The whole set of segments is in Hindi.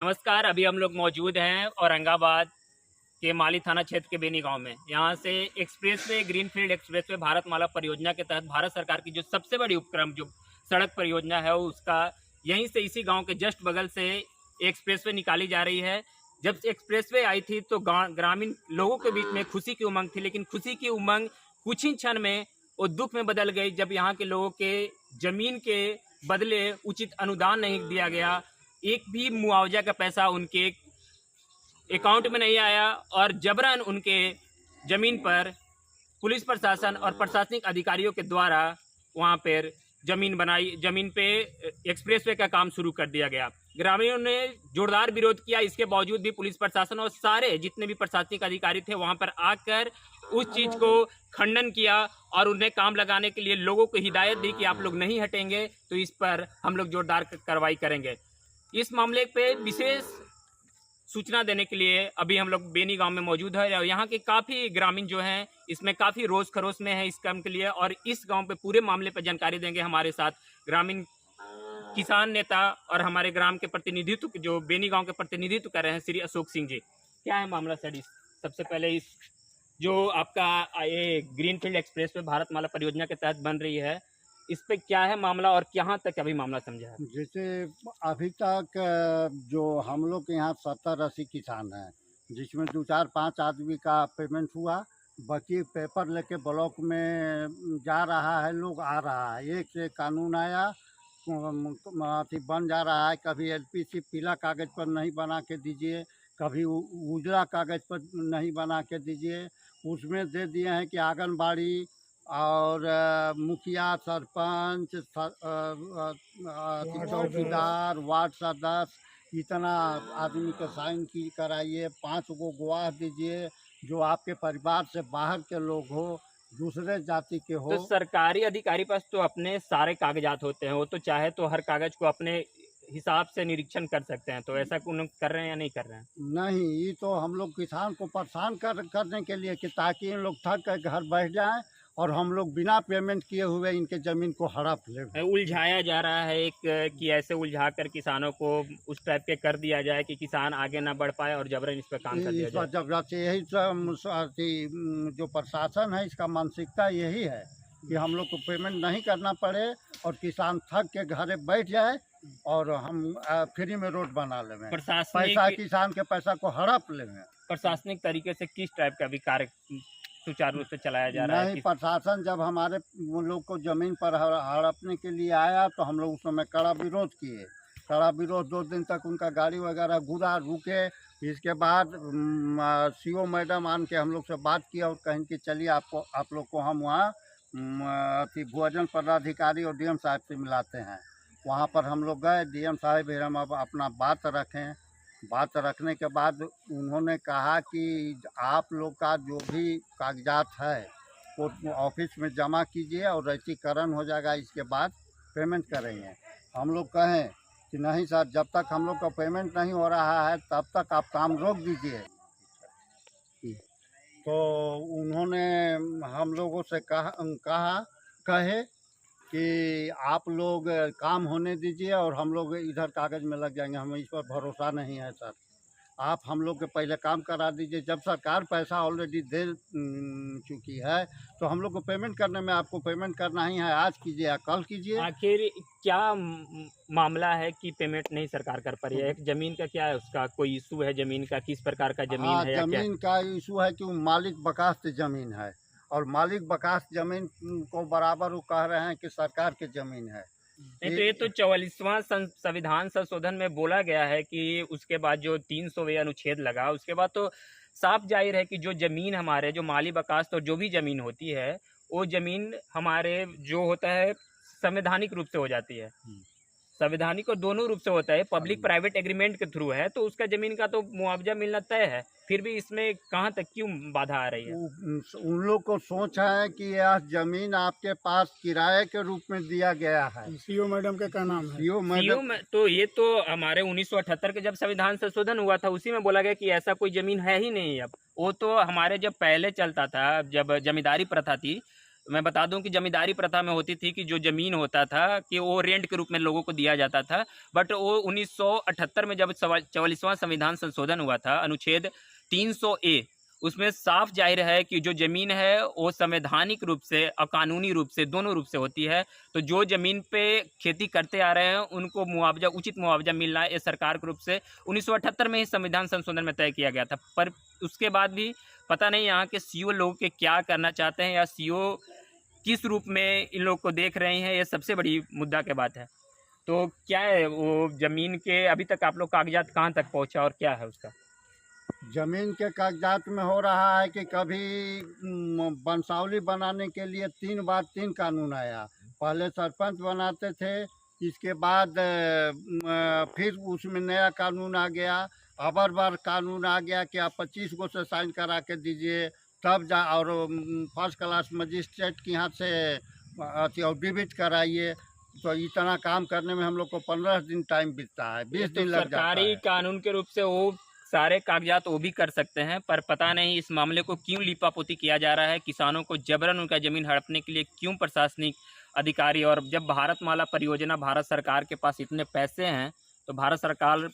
नमस्कार, अभी हम लोग मौजूद हैं औरंगाबाद के माली थाना क्षेत्र के बेनी गांव में। यहाँ से एक्सप्रेसवे ग्रीनफील्ड एक्सप्रेसवे भारतमाला परियोजना के तहत भारत सरकार की जो सबसे बड़ी उपक्रम जो सड़क परियोजना है उसका यहीं से इसी गांव के जस्ट बगल से एक्सप्रेसवे निकाली जा रही है। जब एक्सप्रेसवे आई थी तो ग्रामीण लोगों के बीच में खुशी की उमंग थी, लेकिन खुशी की उमंग कुछ ही क्षण में वो दुख में बदल गई जब यहाँ के लोगों के जमीन के बदले उचित अनुदान नहीं दिया गया। एक भी मुआवजा का पैसा उनके अकाउंट में नहीं आया और जबरन उनके जमीन पर पुलिस प्रशासन और प्रशासनिक अधिकारियों के द्वारा वहां पर जमीन पे एक्सप्रेसवे का काम शुरू कर दिया गया। ग्रामीणों ने जोरदार विरोध किया, इसके बावजूद भी पुलिस प्रशासन और सारे जितने भी प्रशासनिक अधिकारी थे वहां पर आकर उस चीज को खंडन किया और उन्हें काम लगाने के लिए लोगों को हिदायत दी कि आप लोग नहीं हटेंगे तो इस पर हम लोग जोरदार कार्रवाई करेंगे। इस मामले पे विशेष सूचना देने के लिए अभी हम लोग बेनी गांव में मौजूद है और यहाँ के काफ़ी ग्रामीण जो हैं इसमें काफ़ी रोष खरोश में है इस काम के लिए, और इस गांव पे पूरे मामले पर जानकारी देंगे हमारे साथ ग्रामीण किसान नेता और हमारे ग्राम के प्रतिनिधित्व जो बेनी गांव के प्रतिनिधित्व कर रहे हैं श्री अशोक सिंह जी। क्या है मामला सर? सबसे पहले इस जो आपका ये ग्रीनफील्ड एक्सप्रेस पे भारतमाला परियोजना के तहत बन रही है, इस पे क्या है मामला और कहाँ तक अभी मामला समझा है? जैसे अभी तक जो हम लोग के यहाँ 70-80 किसान हैं, जिसमें 2-4-5 आदमी का पेमेंट हुआ, बाकी पेपर लेके ब्लॉक में जा रहा है, लोग आ रहा है, एक से एक कानून आया, अथी बन जा रहा है। कभी एलपीसी पीला कागज़ पर नहीं बना के दीजिए, कभी उजला कागज़ पर नहीं बना के दीजिए, उसमें दे दिए हैं कि आंगनबाड़ी और मुखिया, सरपंच, चौकीदार, वार्ड सदस्य, इतना आदमी के साइन की कराइए, 5 को गवाह दीजिए जो आपके परिवार से बाहर के लोग हो, दूसरे जाति के हो। तो सरकारी अधिकारी पास तो अपने सारे कागजात होते हैं, वो तो चाहे तो हर कागज को अपने हिसाब से निरीक्षण कर सकते हैं, तो ऐसा उन लोग कर रहे हैं या नहीं कर रहे हैं? नहीं, ये तो हम लोग किसान को परेशान करने के लिए कि ताकि इन लोग थक कर घर बैठ जाएं और हम लोग बिना पेमेंट किए हुए इनके ज़मीन को हड़प लें। उलझाया जा रहा है एक कि ऐसे उलझा कर किसानों को उस टाइप के कर दिया जाए कि किसान आगे ना बढ़ पाए और जबरन इस पर काम कर दिया जाए। जब यही जो प्रशासन है इसका मानसिकता यही है कि हम लोग को पेमेंट नहीं करना पड़े और किसान थक के घरे बैठ जाए और हम फ्री में रोड बना लें, पैसा किसान के पैसा को हड़प लें। प्रशासनिक तरीके से किस टाइप का भी कार्य सुचारू रूप से चलाया जा रहा है? नहीं, प्रशासन जब हमारे वो लोग को ज़मीन पर हड़पने के लिए आया तो हम लोग उस समय कड़ा विरोध किए। कड़ा विरोध 2 दिन तक उनका गाड़ी वगैरह घूरा, रुके। इसके बाद सीओ मैडम आन के हम लोग से बात किया और कहें कि चलिए आप लोग को हम वहाँ भूअर्जन पदाधिकारी और डीएम साहब से मिलाते हैं। वहाँ पर हम लोग गए, डीएम साहब हम अब अपना बात रखें। बात रखने के बाद उन्होंने कहा कि आप लोग का जो भी कागजात है वो ऑफिस में जमा कीजिए और रजिस्ट्रीकरण हो जाएगा, इसके बाद पेमेंट करेंगे। हम लोग कहें कि नहीं सर, जब तक हम लोग का पेमेंट नहीं हो रहा है तब तक आप काम रोक दीजिए। तो उन्होंने हम लोगों से कहे कि आप लोग काम होने दीजिए और हम लोग इधर कागज़ में लग जाएंगे। हमें इस पर भरोसा नहीं है सर, आप हम लोग के पहले काम करा दीजिए। जब सरकार पैसा ऑलरेडी दे चुकी है तो हम लोग को पेमेंट करने में आपको पेमेंट करना ही है, आज कीजिए या कल कीजिए। आखिर क्या मामला है कि पेमेंट नहीं सरकार कर पा रही है? ज़मीन का क्या है, उसका कोई इशू है ज़मीन का? किस प्रकार का ज़मीन है या क्या? ज़मीन का इशू है कि मालिक बकास्त ज़मीन है और मालिक बकास्त ज़मीन को बराबर वो कह रहे हैं कि सरकार की ज़मीन है। नहीं तो ये तो 44वां संविधान संशोधन में बोला गया है कि उसके बाद जो 300वें अनुच्छेद लगा उसके बाद तो साफ जाहिर है कि जो ज़मीन हमारे जो माली बकास्त और जो भी ज़मीन होती है वो ज़मीन हमारे जो होता है संवैधानिक रूप से हो जाती है। संवैधानिक और दोनों रूप से होता है, पब्लिक प्राइवेट एग्रीमेंट के थ्रू है, तो उसका ज़मीन का तो मुआवजा मिलना तय है। फिर भी इसमें कहाँ तक क्यों बाधा आ रही है? उन लोग को सोच है कि यह ज़मीन आपके पास किराए के रूप में दिया गया है। सीओ मैडम का क्या नाम है? सीओ मैडम तो ये तो हमारे 1978 के जब संविधान संशोधन हुआ था उसी में बोला गया कि ऐसा कोई ज़मीन है ही नहीं। अब वो तो हमारे जब पहले चलता था, जब जमींदारी प्रथा थी, मैं बता दूं कि जमींदारी प्रथा में होती थी कि जो ज़मीन होता था कि वो रेंट के रूप में लोगों को दिया जाता था। बट वो 1978 में जब 44वां संविधान संशोधन हुआ था, अनुच्छेद 300 ए, उसमें साफ ज़ाहिर है कि जो ज़मीन है वो संवैधानिक रूप से और कानूनी रूप से, दोनों रूप से होती है। तो जो ज़मीन पे खेती करते आ रहे हैं उनको मुआवजा, उचित मुआवजा मिलना ये सरकार के रूप से 1978 में ही संविधान संशोधन में तय किया गया था। पर उसके बाद भी पता नहीं यहाँ के सीईओ लोग के क्या करना चाहते हैं, या सीईओ किस रूप में इन लोग को देख रहे हैं, ये सबसे बड़ी मुद्दा की बात है। तो क्या है वो ज़मीन के अभी तक आप लोग कागजात कहाँ तक पहुँचा और क्या है उसका? जमीन के कागजात में हो रहा है कि कभी वंशावली बनाने के लिए 3 बार 3 कानून आया। पहले सरपंच बनाते थे, इसके बाद फिर उसमें नया कानून आ गया। अबर बार कानून आ गया कि आप 25 गो से साइन करा के दीजिए, तब जा, और फर्स्ट क्लास मजिस्ट्रेट के यहाँ से एफिडेविट कराइए। तो इतना काम करने में हम लोग को 15 दिन टाइम बीतता है, 20 दिन लग जाता सरकारी है। कानून के रूप से वो सारे कागजात वो भी कर सकते हैं, पर पता नहीं इस मामले को क्यों लीपापोती किया जा रहा है। किसानों को जबरन उनका ज़मीन हड़पने के लिए क्यों प्रशासनिक अधिकारी, और जब भारतमाला परियोजना भारत सरकार के पास इतने पैसे हैं तो भारत सरकार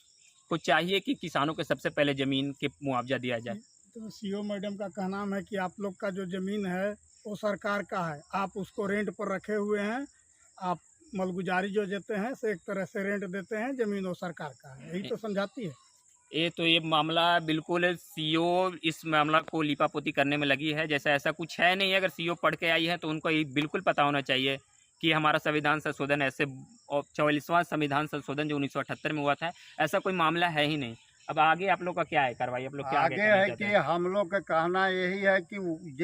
को चाहिए कि किसानों को सबसे पहले ज़मीन के मुआवजा दिया जाए। तो सीईओ मैडम का कहना है कि आप लोग का जो ज़मीन है वो सरकार का है, आप उसको रेंट पर रखे हुए हैं, आप मालगुजारी जो देते हैं से एक तरह से रेंट देते हैं, ज़मीन वो सरकार का है, यही तो समझाती है। ये मामला बिल्कुल सीईओ इस मामला को लीपापोती करने में लगी है, जैसे ऐसा कुछ है नहीं। अगर सीईओ पढ़ के आई है तो उनको ये बिल्कुल पता होना चाहिए कि हमारा संविधान संशोधन ऐसे, और 44वां संविधान संशोधन जो 1978 में हुआ था, ऐसा कोई मामला है ही नहीं। अब आगे आप लोग का क्या है कार्रवाई, आप लोग क्या आगे करना है चाहते कि हैं? हम लोग का कहना यही है कि ये